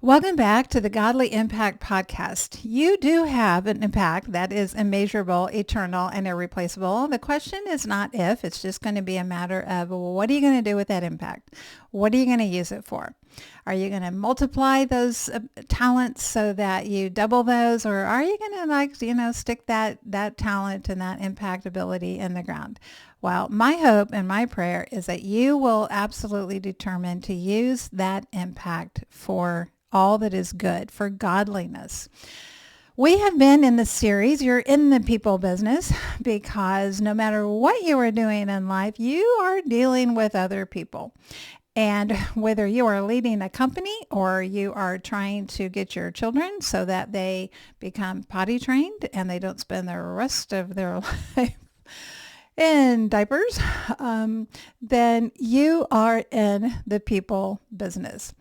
Welcome back to the Godly Impact Podcast. You do have an impact that is immeasurable, eternal, and irreplaceable. The question is not if, it's just going to be a matter of what are you going to do with that impact? What are you going to use it for? Are you going to multiply those talents so that you double those, or are you going to stick that talent and that impact ability in the ground? Well, my hope and my prayer is that you will absolutely determine to use that impact for all that is good, for godliness. We have been in the series, You're in the People Business, because no matter what you are doing in life, you are dealing with other people. And whether you are leading a company or you are trying to get your children so that they become potty trained and they don't spend the rest of their life in diapers, then you are in the people business.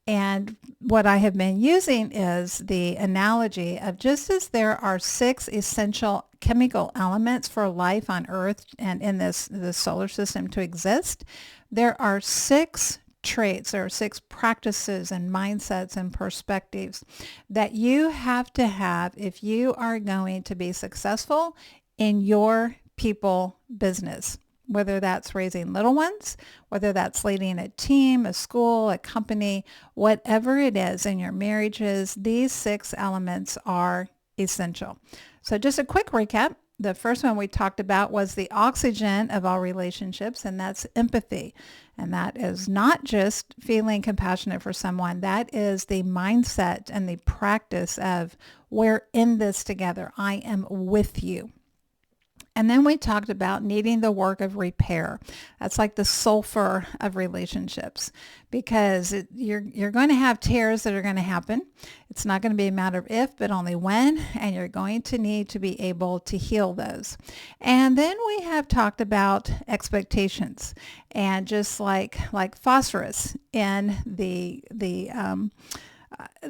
And what I have been using is the analogy of just as there are 6 essential chemical elements for life on Earth and in the solar system to exist, there are 6 traits, there are 6 practices and mindsets and perspectives that you have to have if you are going to be successful in your people business. Whether that's raising little ones, whether that's leading a team, a school, a company, whatever it is in your marriages, these 6 elements are essential. So just a quick recap. The first one we talked about was the oxygen of all relationships, and that's empathy. And that is not just feeling compassionate for someone. That is the mindset and the practice of we're in this together. I am with you. And then we talked about needing the work of repair. That's like the sulfur of relationships, because you're going to have tears that are going to happen. It's not going to be a matter of if, but only when, and you're going to need to be able to heal those. And then we have talked about expectations, and just like phosphorus in that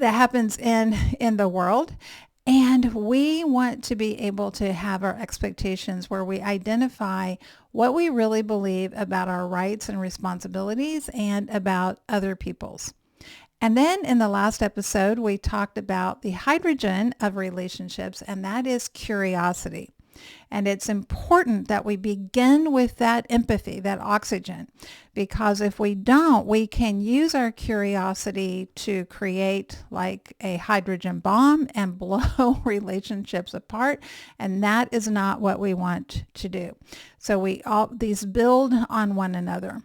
happens in the world. And we want to be able to have our expectations where we identify what we really believe about our rights and responsibilities and about other people's. And then in the last episode, we talked about the hydrogen of relationships, and that is curiosity. And it's important that we begin with that empathy, that oxygen, because if we don't, we can use our curiosity to create like a hydrogen bomb and blow relationships apart. And that is not what we want to do. So these build on one another.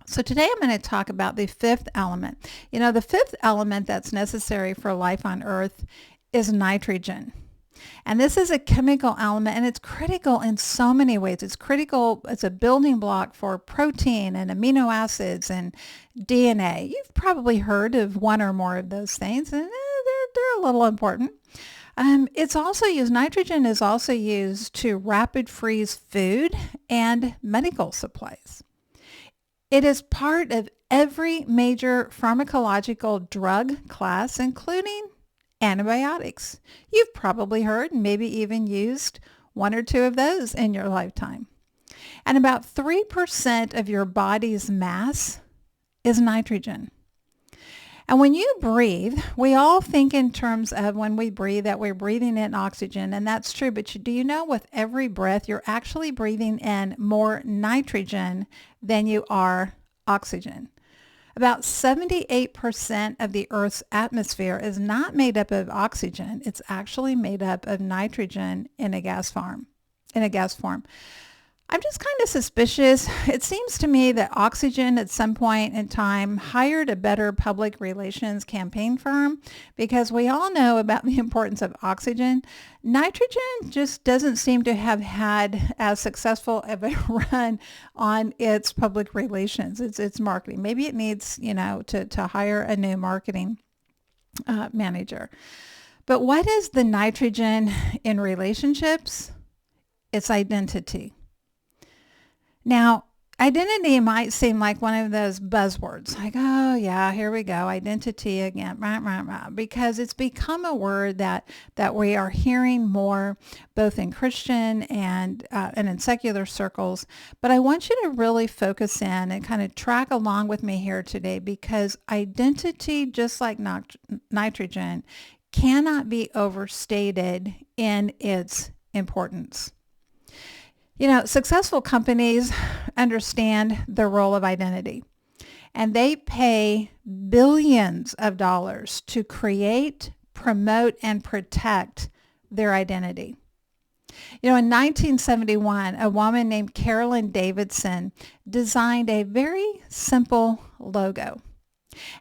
So today I'm going to talk about the 5th element. The 5th element that's necessary for life on Earth is nitrogen. And this is a chemical element, and it's critical in so many ways. It's critical. It's a building block for protein and amino acids and DNA. You've probably heard of one or more of those things, and they're a little important. Nitrogen is also used to rapid freeze food and medical supplies. It is part of every major pharmacological drug class, including antibiotics. You've probably heard and maybe even used 1 or 2 of those in your lifetime. And about 3% of your body's mass is nitrogen. And when you breathe, we all think in terms of when we breathe that we're breathing in oxygen, and that's true. But do you know with every breath, you're actually breathing in more nitrogen than you are oxygen. About 78% of the Earth's atmosphere is not made up of oxygen. It's actually made up of nitrogen in a gas form. I'm just kind of suspicious. It seems to me that Oxygen at some point in time hired a better public relations campaign firm, because we all know about the importance of oxygen. Nitrogen just doesn't seem to have had as successful of a run on its public relations, its marketing. Maybe it needs, to hire a new marketing manager. But what is the nitrogen in relationships? It's identity. Now, Identity might seem like one of those buzzwords, like, oh yeah, here we go, identity again, rah, rah, rah, because it's become a word that we are hearing more, both in Christian and in secular circles. But I want you to really focus in and kind of track along with me here today, because identity, just like nitrogen, cannot be overstated in its importance. You know, successful companies understand the role of identity, and they pay billions of dollars to create, promote, and protect their identity. You know, in 1971, a woman named Carolyn Davidson designed a very simple logo.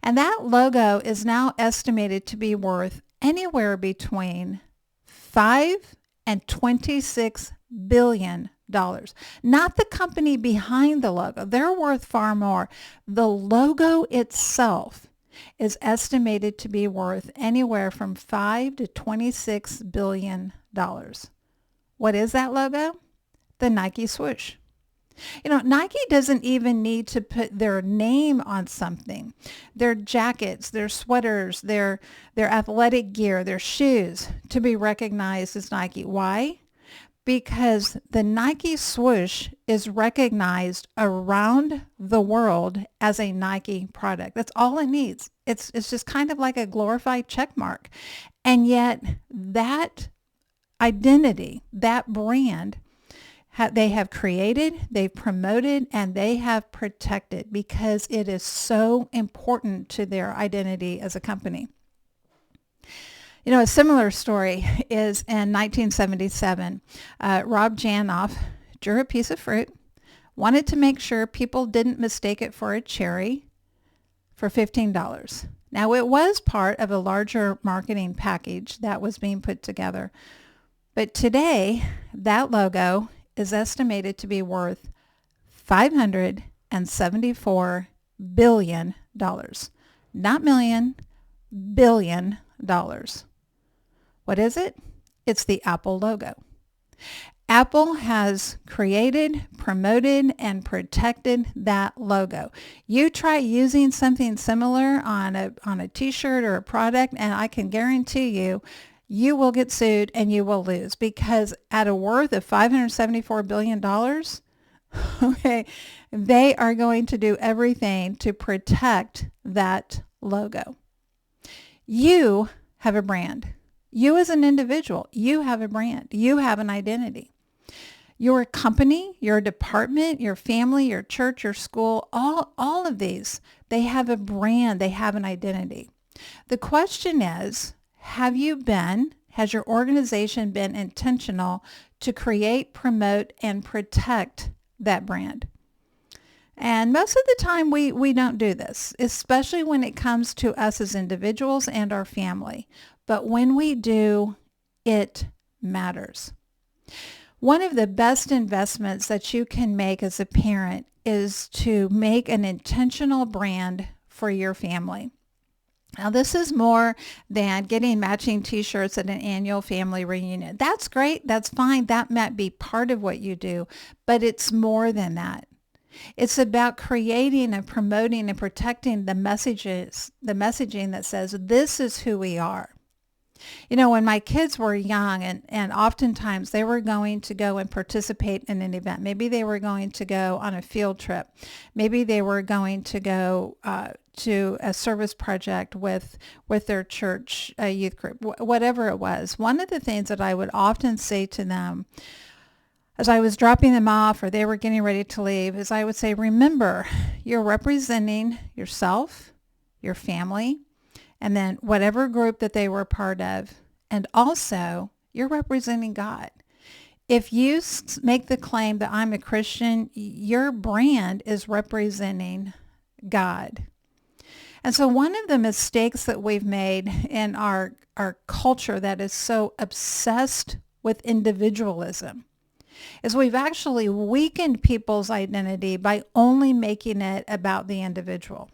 And that logo is now estimated to be worth anywhere between 5 and 26 billion dollars. Not the company behind the logo. They're worth far more. The logo itself is estimated to be worth anywhere from 5 to 26 billion dollars. What is that logo? The Nike swoosh. You know, Nike doesn't even need to put their name on something. Their jackets, their sweaters, their athletic gear, their shoes to be recognized as Nike. Why? Because the Nike swoosh is recognized around the world as a Nike product. That's all it needs. It's just kind of like a glorified check mark. And yet that identity, that brand, they have created, they've promoted, and they have protected because it is so important to their identity as a company. You know, a similar story is in 1977. Rob Janoff drew a piece of fruit, wanted to make sure people didn't mistake it for a cherry, for $15. Now, it was part of a larger marketing package that was being put together. But today, that logo is estimated to be worth $574 billion. Not million, billion dollars. What is it? It's the Apple logo. Apple has created, promoted, and protected that logo. You try using something similar on a t-shirt or a product, and I can guarantee you, you will get sued and you will lose, because at a worth of $574 billion, okay, they are going to do everything to protect that logo. You have a brand. You as an individual, you have a brand. You have an identity. Your company, your department, your family, your church, your school, all of these, they have a brand. They have an identity. The question is, has your organization been intentional to create, promote, and protect that brand? And most of the time we don't do this, especially when it comes to us as individuals and our family. But when we do, it matters. One of the best investments that you can make as a parent is to make an intentional brand for your family. Now, this is more than getting matching t-shirts at an annual family reunion. That's great. That's fine. That might be part of what you do, but it's more than that. It's about creating and promoting and protecting the messaging that says, this is who we are. You know, when my kids were young, and oftentimes they were going to go and participate in an event. Maybe they were going to go on a field trip. Maybe they were going to go to a service project with their church youth group, whatever it was. One of the things that I would often say to them as I was dropping them off or they were getting ready to leave is I would say, remember, you're representing yourself, your family, and then whatever group that they were a part of. And also, you're representing God. If you make the claim that I'm a Christian, your brand is representing God. And so one of the mistakes that we've made in our culture that is so obsessed with individualism is we've actually weakened people's identity by only making it about the individual.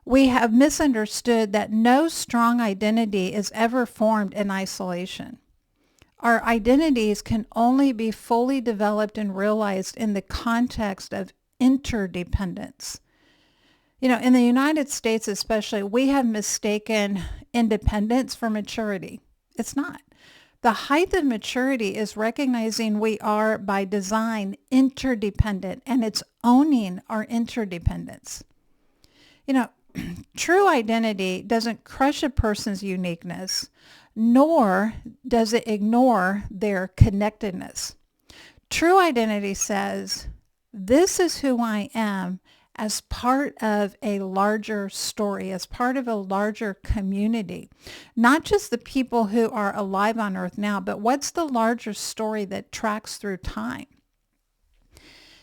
We have misunderstood that no strong identity is ever formed in isolation. Our identities can only be fully developed and realized in the context of interdependence. In the United States especially, we have mistaken independence for maturity. It's not. The height of maturity is recognizing we are by design interdependent, and it's owning our interdependence. True identity doesn't crush a person's uniqueness, nor does it ignore their connectedness. True identity says, this is who I am as part of a larger story, as part of a larger community. Not just the people who are alive on earth now, but what's the larger story that tracks through time?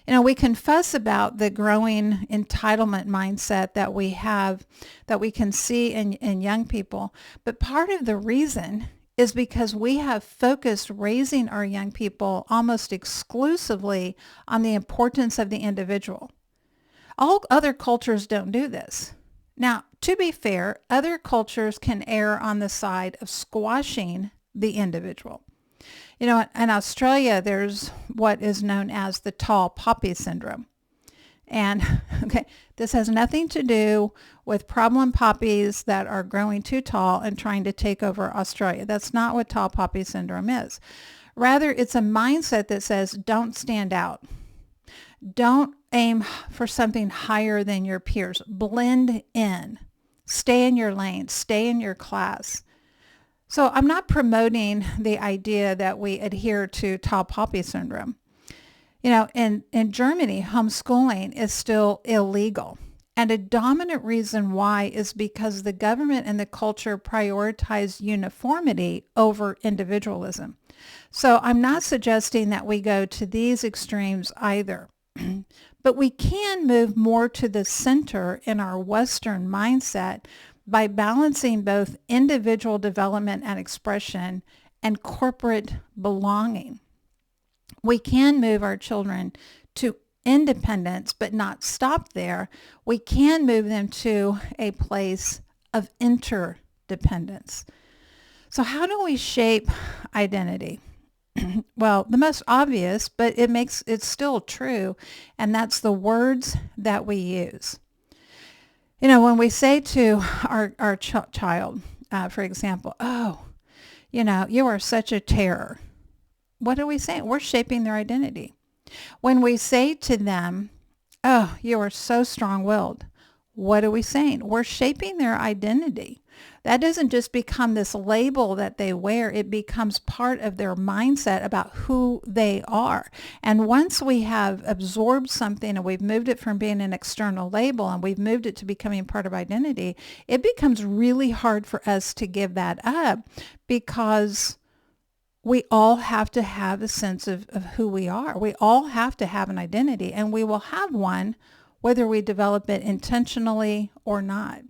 We can fuss about the growing entitlement mindset that we have, that we can see in young people. But part of the reason is because we have focused raising our young people almost exclusively on the importance of the individual. All other cultures don't do this. Now, to be fair, other cultures can err on the side of squashing the individual. In Australia, there's what is known as the tall poppy syndrome. And this has nothing to do with problem poppies that are growing too tall and trying to take over Australia. That's not what tall poppy syndrome is. Rather, it's a mindset that says, don't stand out. Don't aim for something higher than your peers. Blend in. Stay in your lane. Stay in your class. So I'm not promoting the idea that we adhere to tall poppy syndrome. In Germany, homeschooling is still illegal. And a dominant reason why is because the government and the culture prioritize uniformity over individualism. So I'm not suggesting that we go to these extremes either. But we can move more to the center in our Western mindset by balancing both individual development and expression and corporate belonging. We can move our children to independence, but not stop there. We can move them to a place of interdependence. So how do we shape identity? Well, the most obvious, but it's still true, and that's the words that we use. When we say to our child, for example, oh, you are such a terror. What are we saying? We're shaping their identity. When we say to them, oh, you are so strong-willed, what are we saying? We're shaping their identity. That doesn't just become this label that they wear. It becomes part of their mindset about who they are. And once we have absorbed something and we've moved it from being an external label and we've moved it to becoming part of identity, it becomes really hard for us to give that up, because we all have to have a sense of who we are. We all have to have an identity, and we will have one whether we develop it intentionally or not.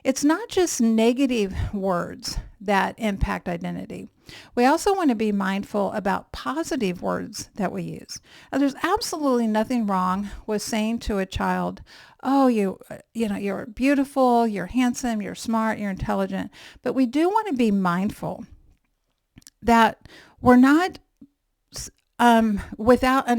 It's not just negative words that impact identity. We also want to be mindful about positive words that we use. Now, there's absolutely nothing wrong with saying to a child, oh, you're beautiful, you're handsome, you're smart, you're intelligent. But we do want to be mindful that we're not without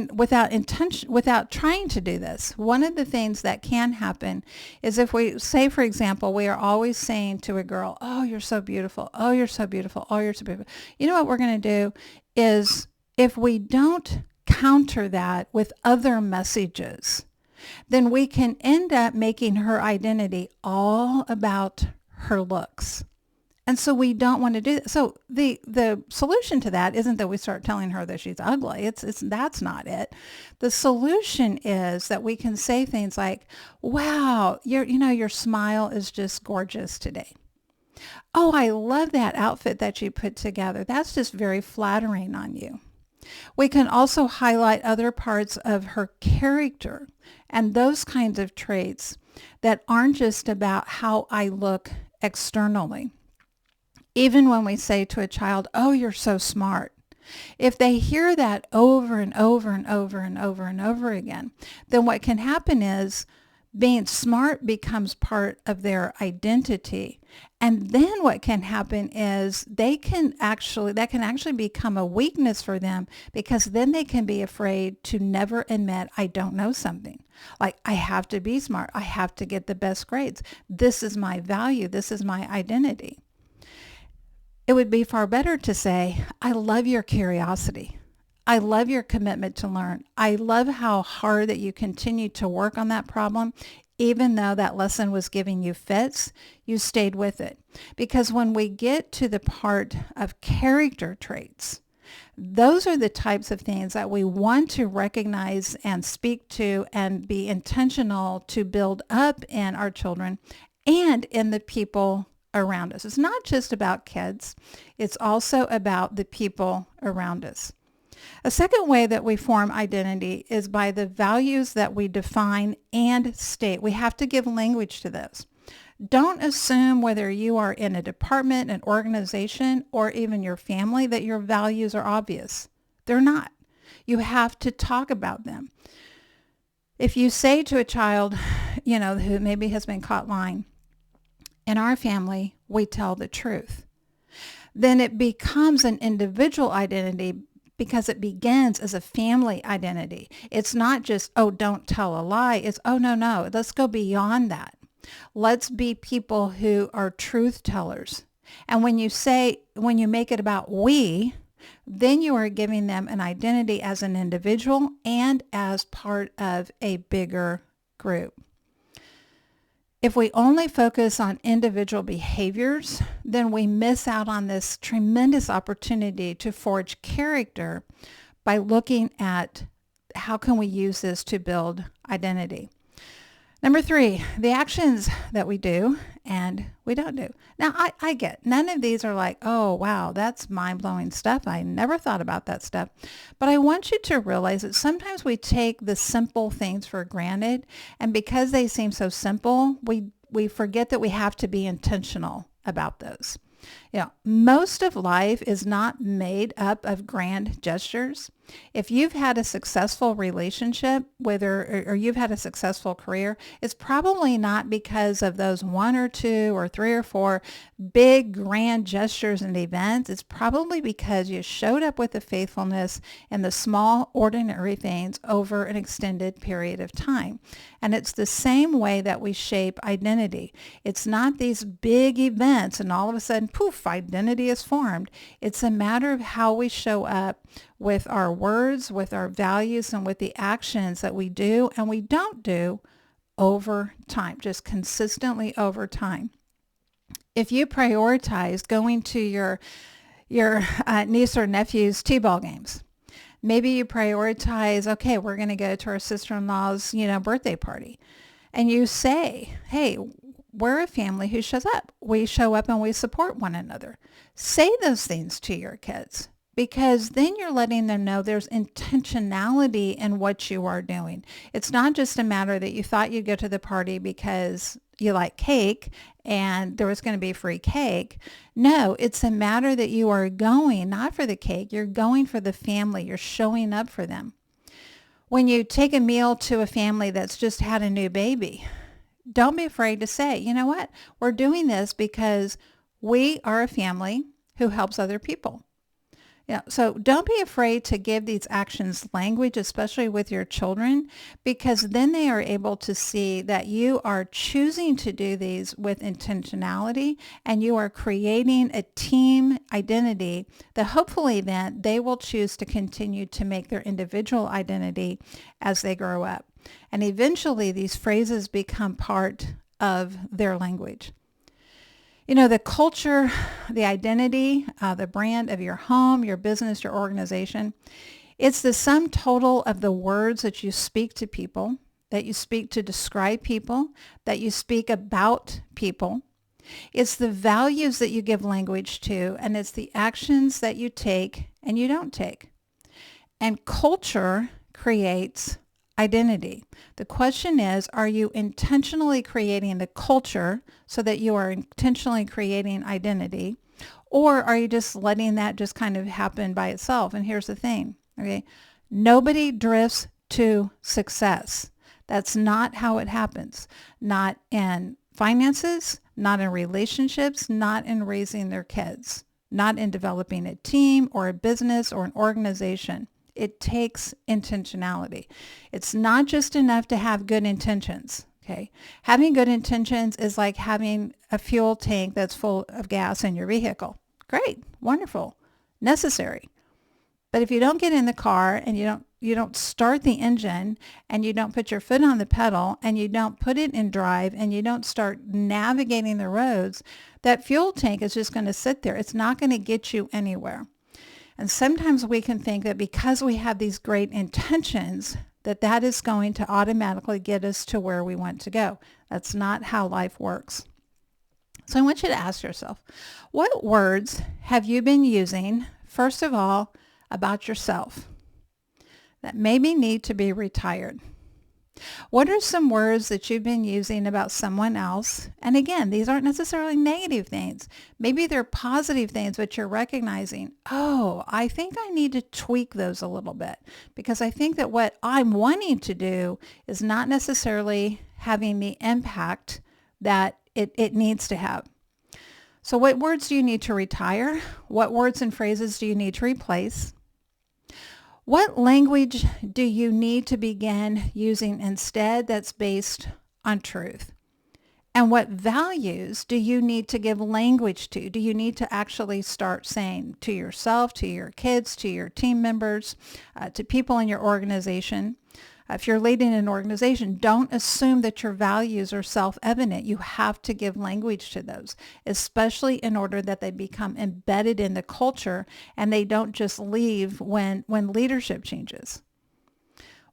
intention, without trying to do this. One of the things that can happen is if we say, for example, we are always saying to a girl, oh, you're so beautiful. Oh, you're so beautiful. Oh, you're so beautiful. You know what we're going to do is, if we don't counter that with other messages, then we can end up making her identity all about her looks. And so we don't want to do that. So the solution to that isn't that we start telling her that she's ugly. That's not it. The solution is that we can say things like, wow, your smile is just gorgeous today. Oh, I love that outfit that you put together. That's just very flattering on you. We can also highlight other parts of her character and those kinds of traits that aren't just about how I look externally. Even when we say to a child, oh, you're so smart, if they hear that over and over and over and over and over again, then what can happen is Being smart becomes part of their identity. And then what can happen is that can actually become a weakness for them, because then they can be afraid to never admit, I don't know something. Like, I have to be smart. I have to get the best grades. This is my value. This is my identity. It would be far better to say, I love your curiosity. I love your commitment to learn. I love how hard that you continue to work on that problem. Even though that lesson was giving you fits, you stayed with it. Because when we get to the part of character traits, those are the types of things that we want to recognize and speak to and be intentional to build up in our children and in the people around us. It's not just about kids. It's also about the people around us. A second way that we form identity is by the values that we define and state. We have to give language to those. Don't assume whether you are in a department, an organization, or even your family that your values are obvious. They're not. You have to talk about them. If you say to a child, who maybe has been caught lying, in our family, we tell the truth, then it becomes an individual identity, because it begins as a family identity. It's not just, oh, don't tell a lie. It's, oh, no, let's go beyond that. Let's be people who are truth tellers. And when you make it about we, then you are giving them an identity as an individual and as part of a bigger group. If we only focus on individual behaviors, then we miss out on this tremendous opportunity to forge character by looking at how can we use this to build identity. Number 3, the actions that we do and we don't do. Now, I get none of these are like, oh, wow, that's mind-blowing stuff. I never thought about that stuff. But I want you to realize that sometimes we take the simple things for granted. And because they seem so simple, we forget that we have to be intentional about those. Most of life is not made up of grand gestures. If you've had a successful relationship, or you've had a successful career, it's probably not because of those 1 or 2 or 3 or 4 big grand gestures and events. It's probably because you showed up with the faithfulness in the small, ordinary things over an extended period of time. And it's the same way that we shape identity. It's not these big events and all of a sudden, poof, identity is formed. It's a matter of how we show up with our words, with our values, and with the actions that we do and we don't do over time, just consistently over time. If you prioritize going to your niece or nephew's t-ball games, maybe you prioritize, okay, we're going to go to our sister-in-law's, birthday party. And you say, hey, we're a family who shows up. We show up and we support one another. Say those things to your kids, because then you're letting them know there's intentionality in what you are doing. It's not just a matter that you thought you'd go to the party because you like cake and there was going to be free cake. No, it's a matter that you are going not for the cake. You're going for the family. You're showing up for them. When you take a meal to a family that's just had a new baby, don't be afraid to say, you know what? We're doing this because we are a family who helps other people. So don't be afraid to give these actions language, especially with your children, because then they are able to see that you are choosing to do these with intentionality and you are creating a team identity that hopefully then they will choose to continue to make their individual identity as they grow up. And eventually these phrases become part of their language. The culture, the identity, the brand of your home, your business, your organization, it's the sum total of the words that you speak to people, that you speak to describe people, that you speak about people. It's the values that you give language to, and it's the actions that you take and you don't take. And culture creates identity. The question is, are you intentionally creating the culture so that you are intentionally creating identity, or are you just letting that just kind of happen by itself? And here's the thing, okay? Nobody drifts to success. That's not how it happens. Not in finances, not in relationships, not in raising their kids, not in developing a team or a business or an organization. It takes intentionality. It's not just enough to have good intentions. Okay. Having good intentions is like having a fuel tank that's full of gas in your vehicle. Great, wonderful, necessary. But if you don't get in the car and you don't start the engine and you don't put your foot on the pedal and you don't put it in drive and you don't start navigating the roads, that fuel tank is just going to sit there. It's not going to get you anywhere. And sometimes we can think that because we have these great intentions, that is going to automatically get us to where we want to go. That's not how life works. So I want you to ask yourself, what words have you been using, first of all, about yourself that maybe need to be retired? What are some words that you've been using about someone else? And again, these aren't necessarily negative things. Maybe they're positive things, but you're recognizing, oh, I think I need to tweak those a little bit because I think that what I'm wanting to do is not necessarily having the impact that it needs to have. So what words do you need to retire? What words and phrases do you need to replace? What language do you need to begin using instead that's based on truth? And what values do you need to give language to? Do you need to actually start saying to yourself, to your kids, to your team members, to people in your organization? If you're leading an organization, don't assume that your values are self-evident. You have to give language to those, especially in order that they become embedded in the culture and they don't just leave when leadership changes.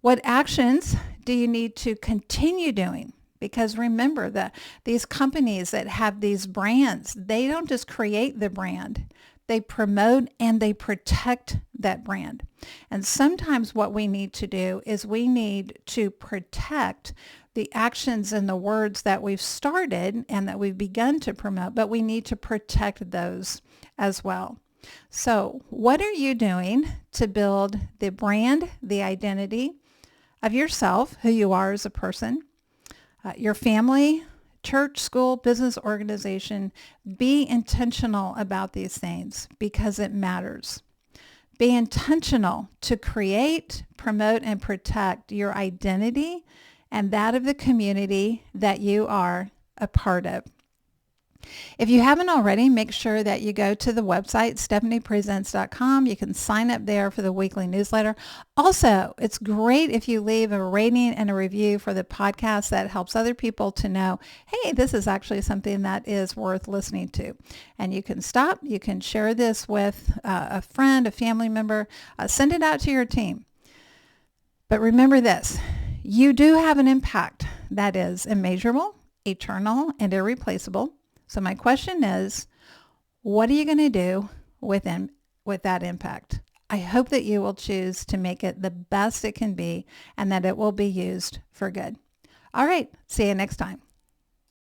What actions do you need to continue doing? Because remember that these companies that have these brands, they don't just create the brand. They promote and they protect that brand. And sometimes what we need to do is we need to protect the actions and the words that we've started and that we've begun to promote, but we need to protect those as well. So what are you doing to build the brand, the identity of yourself, who you are as a person, your family, church, school, business, organization? Be intentional about these things because it matters. Be intentional to create, promote, and protect your identity and that of the community that you are a part of. If you haven't already, make sure that you go to the website, stephaniepresents.com. You can sign up there for the weekly newsletter. Also, it's great if you leave a rating and a review for the podcast. That helps other people to know, hey, this is actually something that is worth listening to. And you can stop. You can share this with a friend, a family member. Send it out to your team. But remember this, you do have an impact that is immeasurable, eternal, and irreplaceable. So my question is, what are you going to do with that impact? I hope that you will choose to make it the best it can be and that it will be used for good. All right. See you next time.